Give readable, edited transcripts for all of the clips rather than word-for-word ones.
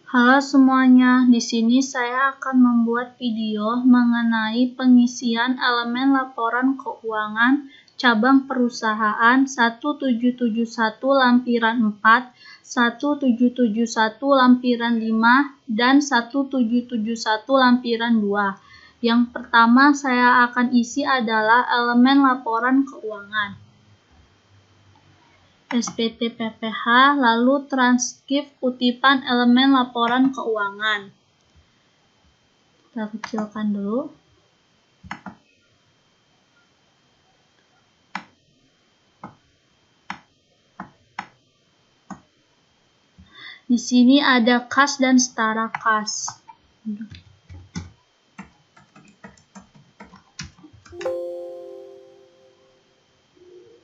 Halo semuanya, di sini saya akan membuat video mengenai pengisian elemen laporan keuangan cabang perusahaan 1771 lampiran 4, 1771 lampiran 5, dan 1771 lampiran 2. Yang pertama saya akan isi adalah elemen laporan keuangan. SPT PPH, lalu transkrip kutipan elemen laporan keuangan. Kita kecilkan dulu. Di sini ada kas dan setara kas.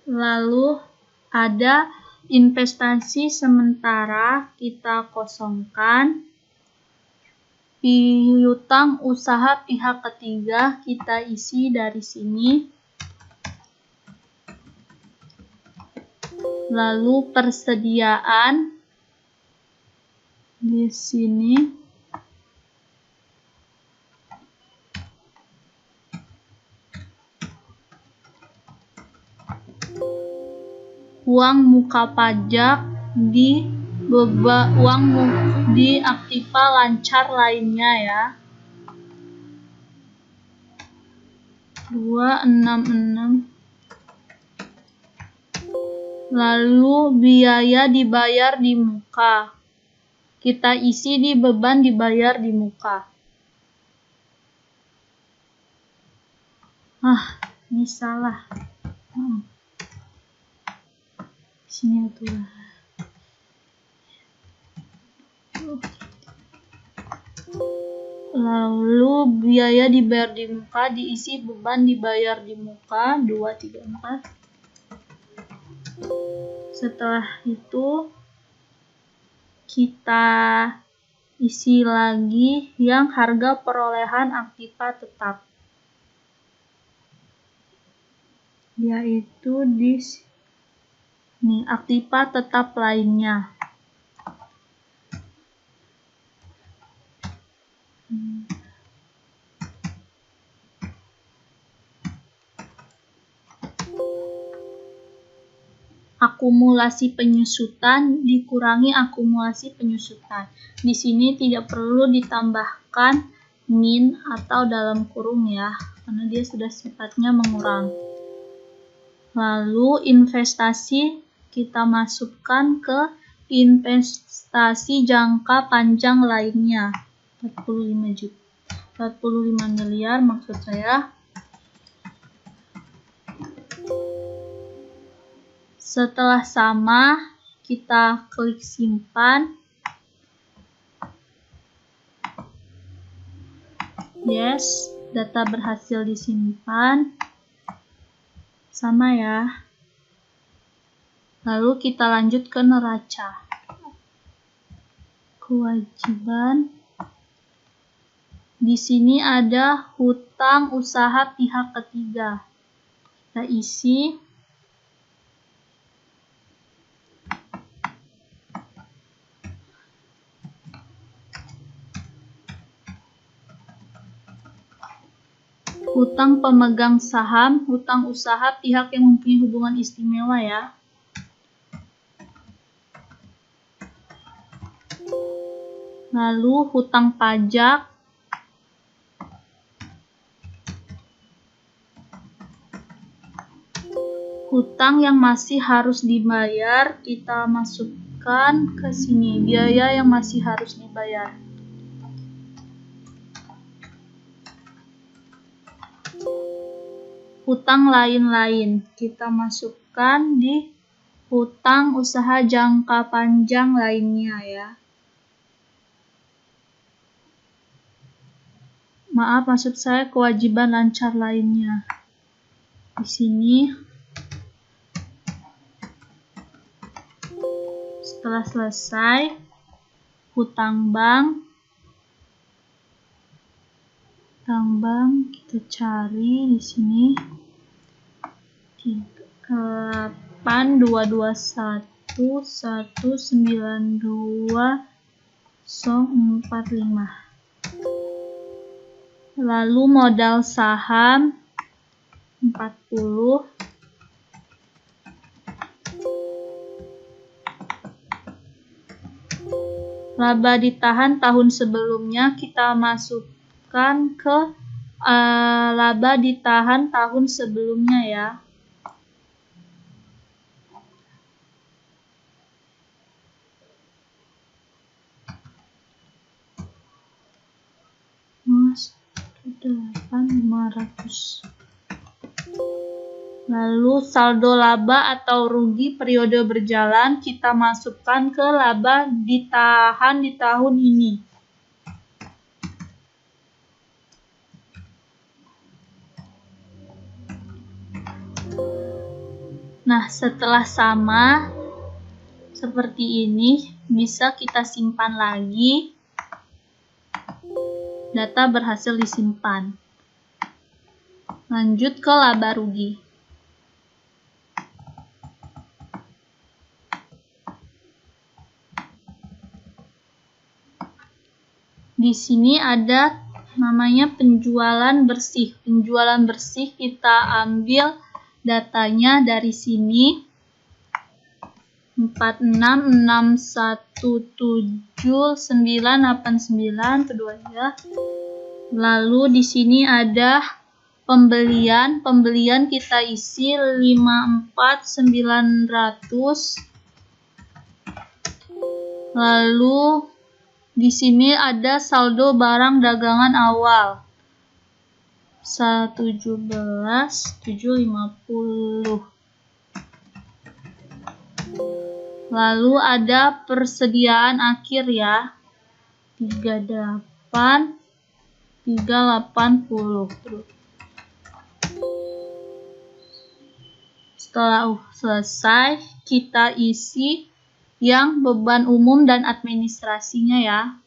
Lalu ada investasi sementara, kita kosongkan. Piutang usaha pihak ketiga, kita isi dari sini. Lalu persediaan di sini. Uang muka pajak di aktiva lancar lainnya ya. 266. Lalu biaya dibayar di muka. Kita isi di beban dibayar di muka. Ini salah. Sini atulah. Lalu biaya dibayar di muka diisi beban dibayar di muka 234. Setelah itu kita isi lagi yang harga perolehan aktiva tetap, yaitu di sini aktiva tetap lainnya. Akumulasi penyusutan dikurangi akumulasi penyusutan. Di sini tidak perlu ditambahkan min atau dalam kurung ya, karena dia sudah sifatnya mengurang. Lalu investasi kita masukkan ke investasi jangka panjang lainnya. 45 miliar maksud saya. Setelah sama, kita klik simpan. Yes, data berhasil disimpan. Sama ya. Lalu kita lanjut ke neraca. Kewajiban. Di sini ada hutang usaha pihak ketiga. Kita isi. Hutang pemegang saham, hutang usaha pihak yang mempunyai hubungan istimewa ya. Lalu hutang pajak. Hutang yang masih harus dibayar, kita masukkan ke sini, biaya yang masih harus dibayar. Hutang lain-lain, kita masukkan di hutang usaha jangka panjang lainnya ya. Maaf, maksud saya kewajiban lancar lainnya. Di sini. Setelah selesai, hutang bank. Kita cari di sini 8221 192 Lalu modal saham 40. Laba ditahan tahun sebelumnya kita masukkan ke laba ditahan tahun sebelumnya ya. Mas 8.500. Lalu saldo laba atau rugi periode berjalan kita masukkan ke laba ditahan di tahun ini. Nah, setelah sama seperti ini, bisa kita simpan lagi. Data berhasil disimpan. Lanjut ke laba rugi. Di sini ada namanya penjualan bersih. Penjualan bersih kita ambil datanya dari sini. 46617989 kedua ya. Lalu di sini ada pembelian kita isi 54.900. Lalu di sini ada saldo barang dagangan awal 117.750. Lalu ada persediaan akhir ya 38.380. Setelah selesai kita isi yang beban umum dan administrasinya ya.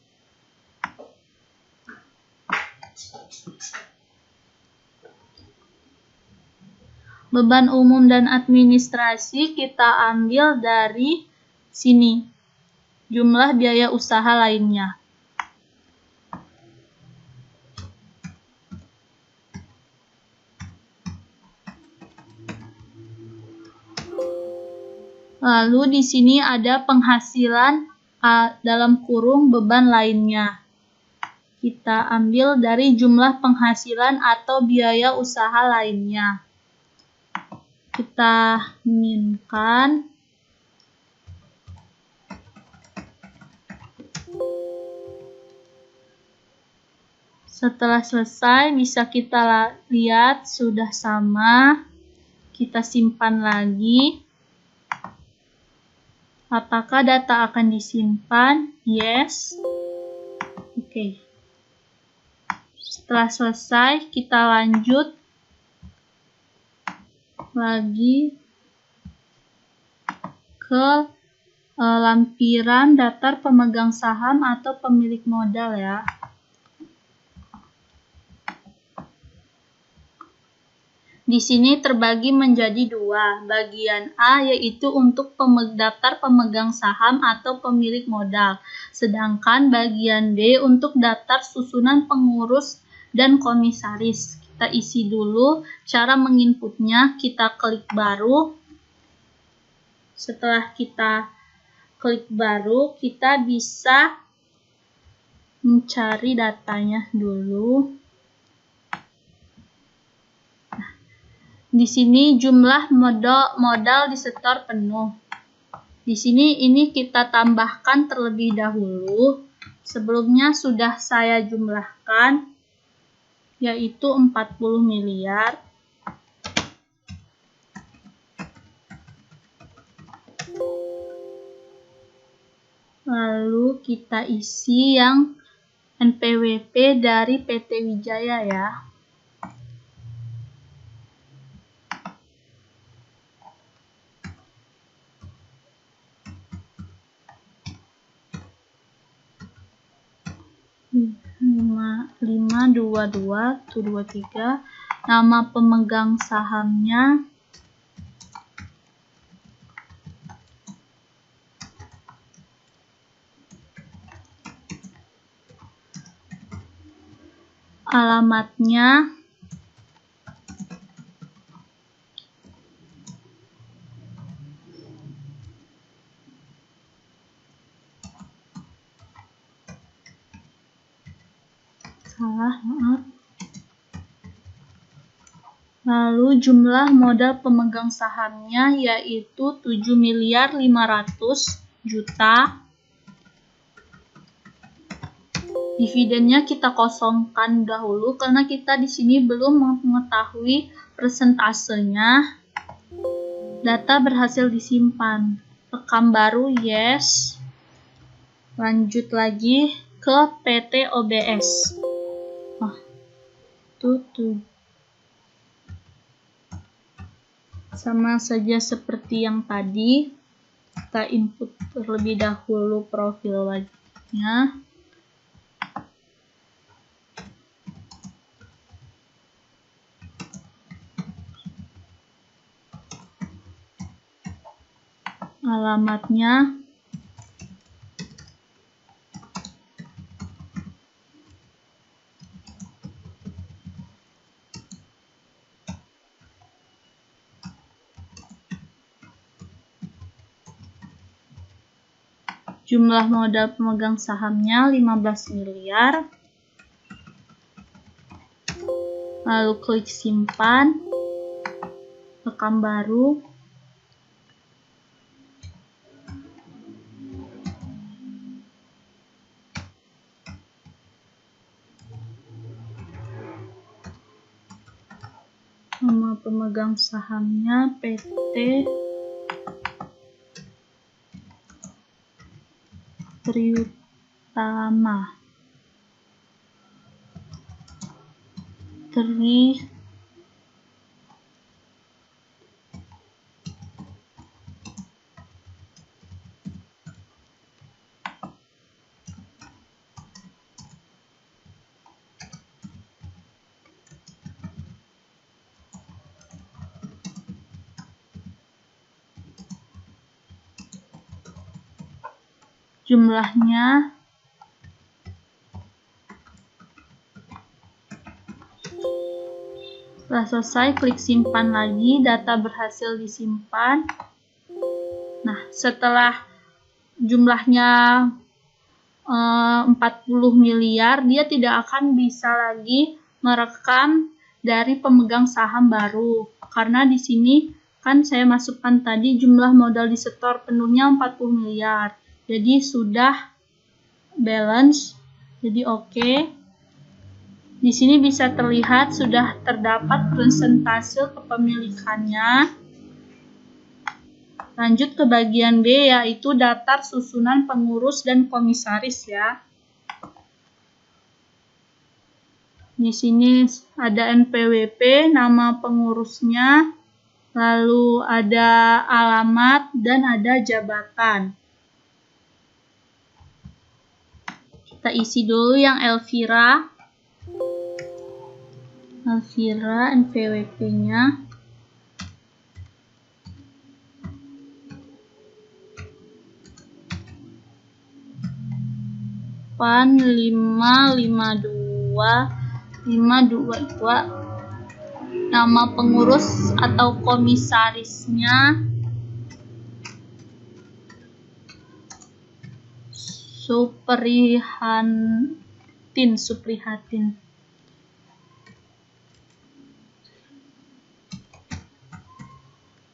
Beban umum dan administrasi kita ambil dari sini. Jumlah biaya usaha lainnya. Lalu di sini ada penghasilan dalam kurung beban lainnya. Kita ambil dari jumlah penghasilan atau biaya usaha lainnya. Kita minkan. Setelah selesai bisa kita lihat sudah sama. Kita simpan lagi. Apakah data akan disimpan? Yes. Oke. Setelah selesai, kita lanjut lagi ke lampiran daftar pemegang saham atau pemilik modal ya. Di sini terbagi menjadi dua. Bagian A yaitu untuk daftar pemegang saham atau pemilik modal. Sedangkan bagian B untuk daftar susunan pengurus dan komisaris. Kita isi dulu. Cara menginputnya kita klik baru. Setelah kita klik baru, kita bisa mencari datanya dulu. Di sini jumlah modal disetor penuh. Di sini ini kita tambahkan terlebih dahulu. Sebelumnya sudah saya jumlahkan, yaitu 40 miliar. Lalu kita isi yang NPWP dari PT Wijaya ya. Lima 2223. Nama pemegang sahamnya alamatnya maaf. Lalu jumlah modal pemegang sahamnya yaitu 7.500.000.000. Dividennya kita kosongkan dahulu karena kita di sini belum mengetahui persentasenya. Data berhasil disimpan. Rekam baru yes. Lanjut lagi ke PT OBS. Tuh. Sama saja seperti yang tadi. Kita input terlebih dahulu profil wajibnya. Alamatnya jumlah modal pemegang sahamnya 15 miliar. Lalu klik simpan. Rekam baru. Nama pemegang sahamnya PT Triutama. Jumlahnya setelah selesai klik simpan lagi, data berhasil disimpan. Nah, setelah jumlahnya 40 miliar, dia tidak akan bisa lagi merekam dari pemegang saham baru. Karena di sini kan saya masukkan tadi jumlah modal disetor penuhnya 40 miliar. Jadi sudah balance, jadi oke. Di sini bisa terlihat sudah terdapat persentase kepemilikannya. Lanjut ke bagian B, yaitu daftar susunan pengurus dan komisaris ya. Di sini ada NPWP, nama pengurusnya, lalu ada alamat dan ada jabatan. Kita isi dulu yang Elvira NPWP-nya. Pan 552. Nama pengurus atau komisarisnya Suprihatin.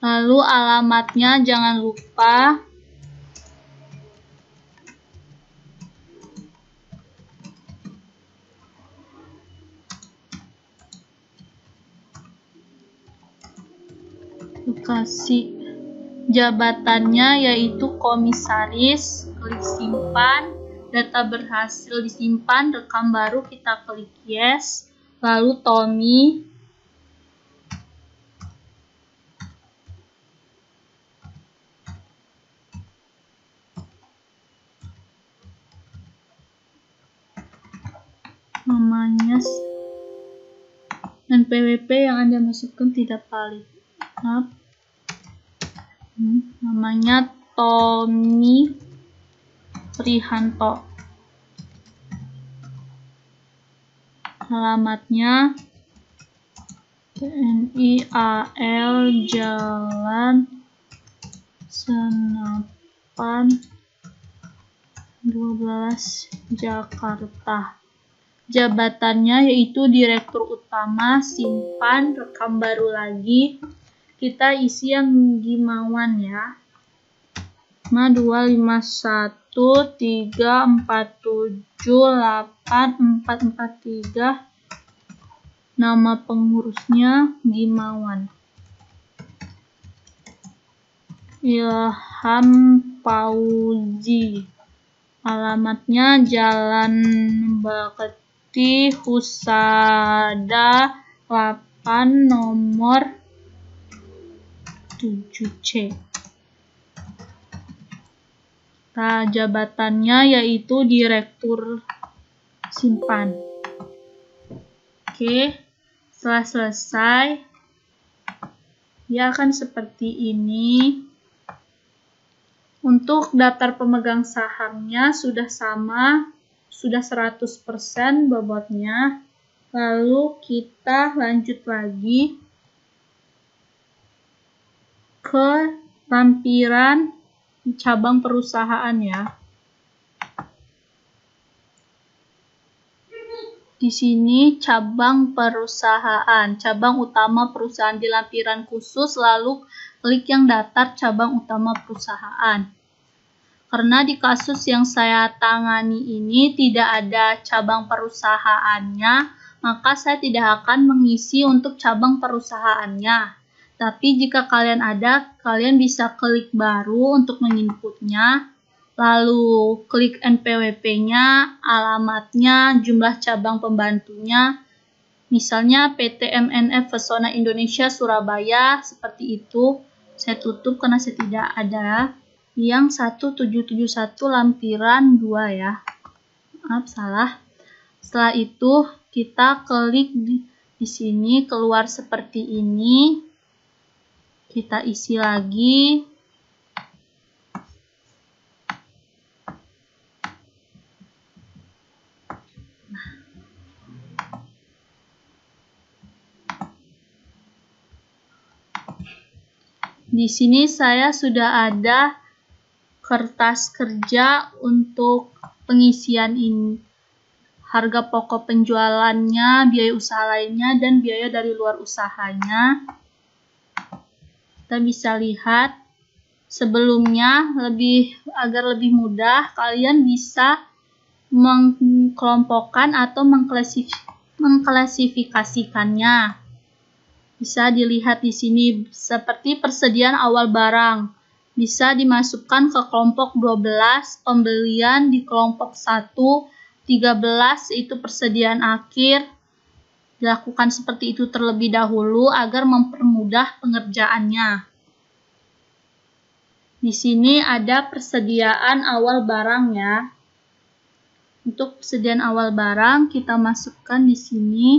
Lalu alamatnya jangan lupa kasih jabatannya yaitu komisaris. Klik simpan, data berhasil disimpan, rekam baru kita klik yes. Lalu Tommy, namanya dan PWP yang Anda masukkan tidak valid. Namanya Tommy Prihanto. Alamatnya TNI AL Jalan Senapan 12 Jakarta. Jabatannya yaitu Direktur Utama Simpan. Rekam baru lagi, kita isi yang Gimawan ya. 52513478443. Nama pengurusnya Gimawan. Ilham Fauzi. Alamatnya Jalan Bakti Husada 8 nomor 7C. Nah, jabatannya yaitu Direktur Simpan. Oke, setelah selesai, ya akan seperti ini. Untuk daftar pemegang sahamnya sudah sama, sudah 100% bobotnya. Lalu kita lanjut lagi ke lampiran cabang perusahaan ya. Di sini cabang perusahaan, cabang utama perusahaan di lampiran khusus, lalu klik yang datar cabang utama perusahaan. Karena di kasus yang saya tangani ini tidak ada cabang perusahaannya, maka saya tidak akan mengisi untuk cabang perusahaannya. Tapi jika kalian ada, kalian bisa klik baru untuk menginputnya, lalu klik NPWP-nya, alamatnya, jumlah cabang pembantunya, misalnya PT MNF Pesona Indonesia Surabaya, seperti itu. Saya tutup karena saya tidak ada. Yang 1771 lampiran 2 ya. Maaf, salah. Setelah itu kita klik di sini, keluar seperti ini. Kita isi lagi. Di sini saya sudah ada kertas kerja untuk pengisian ini. Harga pokok penjualannya, biaya usaha lainnya, dan biaya dari luar usahanya. Kita bisa lihat sebelumnya, agar lebih mudah, kalian bisa mengkelompokkan atau mengklasifikasikannya. Bisa dilihat di sini seperti persediaan awal barang. Bisa dimasukkan ke kelompok 12, pembelian di kelompok 1, 13 itu persediaan akhir. Dilakukan seperti itu terlebih dahulu agar mempermudah pengerjaannya. Di sini ada persediaan awal barang ya. Untuk persediaan awal barang kita masukkan di sini,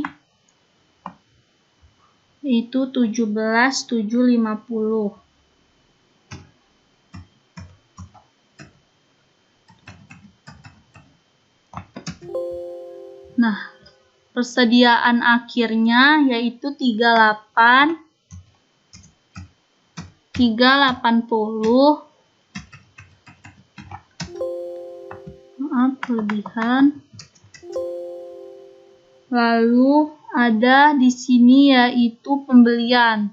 yaitu 17.750. Nah, persediaan akhirnya yaitu 38, 380. Maaf, kelebihan. Lalu ada di sini yaitu pembelian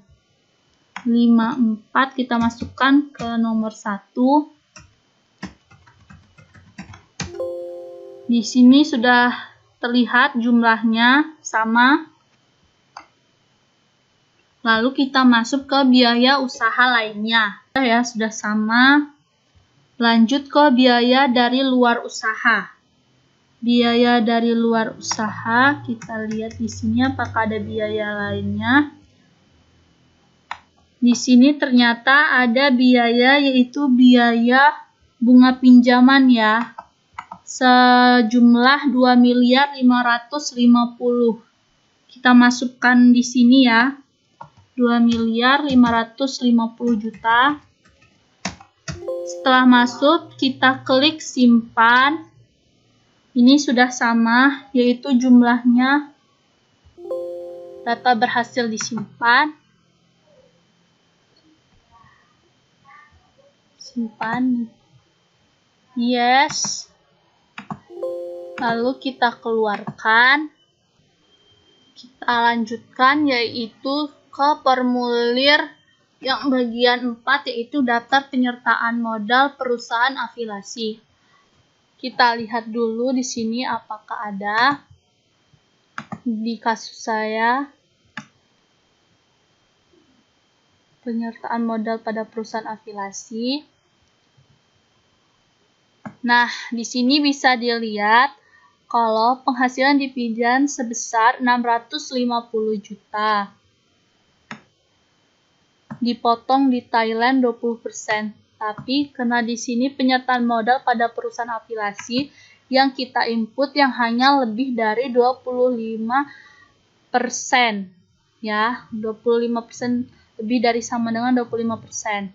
54, kita masukkan ke nomor 1. Di sini sudah terlihat jumlahnya sama. Lalu kita masuk ke biaya usaha lainnya. Ya, sudah sama. Lanjut ke biaya dari luar usaha. Biaya dari luar usaha, kita lihat di sini apakah ada biaya lainnya. Di sini ternyata ada biaya, yaitu biaya bunga pinjaman ya. Sejumlah 2.550.000. Kita masukkan di sini ya. 2.550.000.000. Setelah masuk, kita klik simpan. Ini sudah sama, yaitu jumlahnya Data berhasil disimpan. Simpan. Yes. Lalu kita keluarkan. Kita lanjutkan yaitu ke formulir yang bagian 4, yaitu daftar penyertaan modal perusahaan afiliasi. Kita lihat dulu di sini apakah ada di kasus saya penyertaan modal pada perusahaan afiliasi. Nah, di sini bisa dilihat kalau penghasilan dividen sebesar 650 juta. Dipotong di Thailand 20%. Tapi karena di sini penyertaan modal pada perusahaan afiliasi yang kita input yang hanya lebih dari 25%. Ya, 25% lebih dari sama dengan 25%.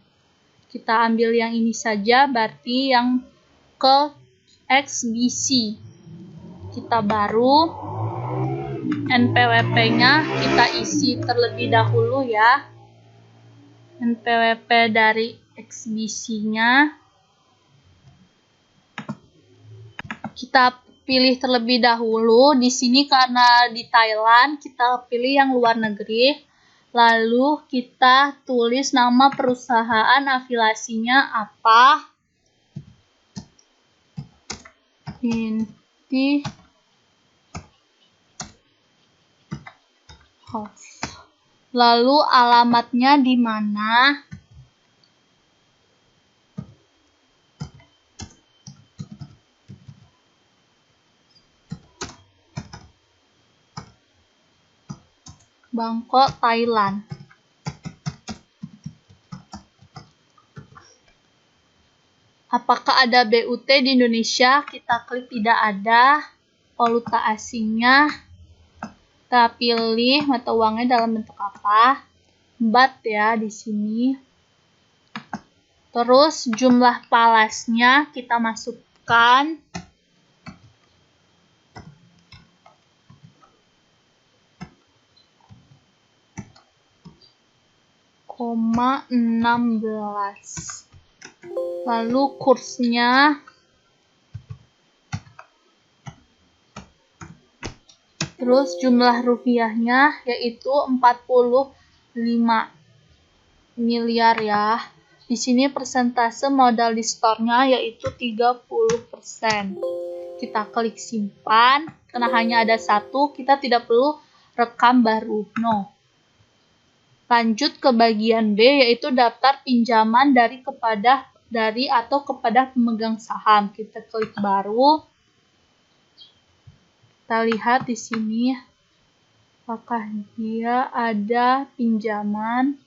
Kita ambil yang ini saja, berarti yang ke XBC. Kita baru NPWP-nya kita isi terlebih dahulu ya. NPWP dari XBC-nya kita pilih terlebih dahulu. Di sini karena di Thailand, kita pilih yang luar negeri. Lalu kita tulis nama perusahaan afiliasinya apa. Inti Hof. Lalu alamatnya di mana? Bangkok, Thailand. Apakah ada BUT di Indonesia? Kita klik tidak ada. Valuta asingnya, kita pilih mata uangnya dalam bentuk apa. Baht ya di sini. Terus jumlah palasnya kita masukkan. ,16. Lalu kursnya terus jumlah rupiahnya yaitu 45 miliar ya. Di sini persentase modal di store-nya yaitu 30%. Kita klik simpan. Karena hanya ada satu, kita tidak perlu rekam baru. No. Lanjut ke bagian B, yaitu daftar pinjaman dari atau kepada pemegang saham. Kita klik baru. Kita lihat di sini apakah dia ada pinjaman.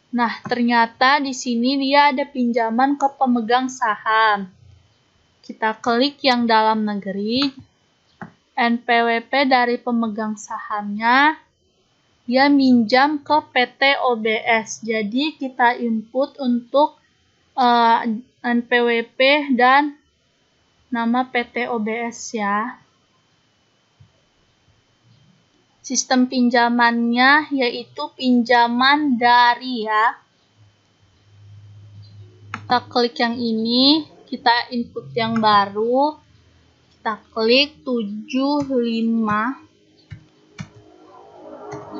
Nah, ternyata di sini dia ada pinjaman ke pemegang saham. Kita klik yang dalam negeri. NPWP dari pemegang sahamnya, dia minjam ke PT OBS. Jadi kita input untuk NPWP dan nama PT OBS ya. Sistem pinjamannya yaitu pinjaman dari ya. Kita klik yang ini, kita input yang baru. Kita klik 75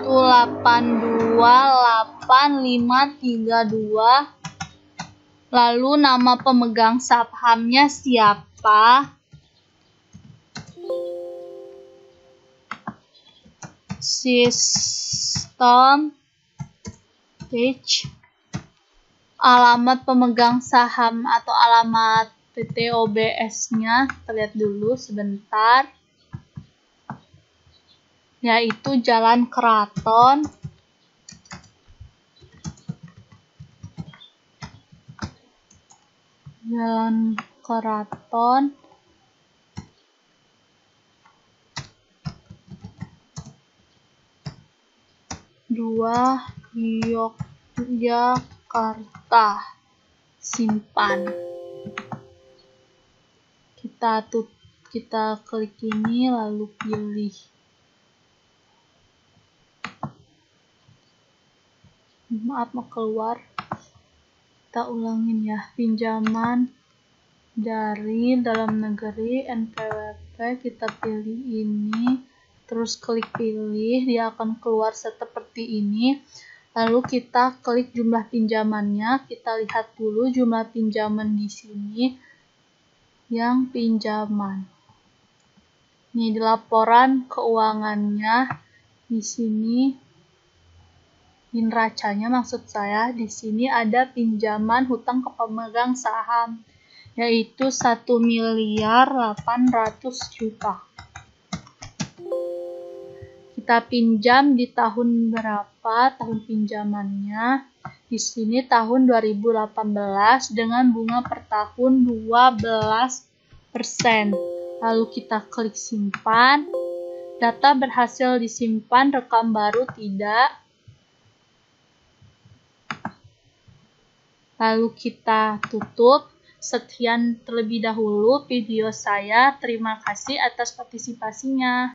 828532. Lalu nama pemegang sahamnya siapa? Sistem page. Alamat pemegang saham atau alamat PT OBS-nya kita lihat dulu sebentar. Yaitu Jalan Keraton, Jalan Keraton, dua, Yogyakarta. Simpan. Kita klik ini lalu pilih Maaf, mau keluar. Kita ulangin ya. Pinjaman dari dalam negeri NPWP, kita pilih ini, terus klik pilih, dia akan keluar seperti ini. Lalu kita klik jumlah pinjamannya, kita lihat dulu jumlah pinjaman di sini yang pinjaman. Ini di laporan keuangannya di sini, neracanya maksud saya, di sini ada pinjaman hutang ke pemegang saham, yaitu 1.800.000.000. Kita pinjam di tahun berapa tahun pinjamannya? Di sini tahun 2018 dengan bunga per tahun 12%. Lalu kita klik simpan. Data berhasil disimpan, rekam baru tidak. Lalu kita tutup. Sekian terlebih dahulu video saya. Terima kasih atas partisipasinya.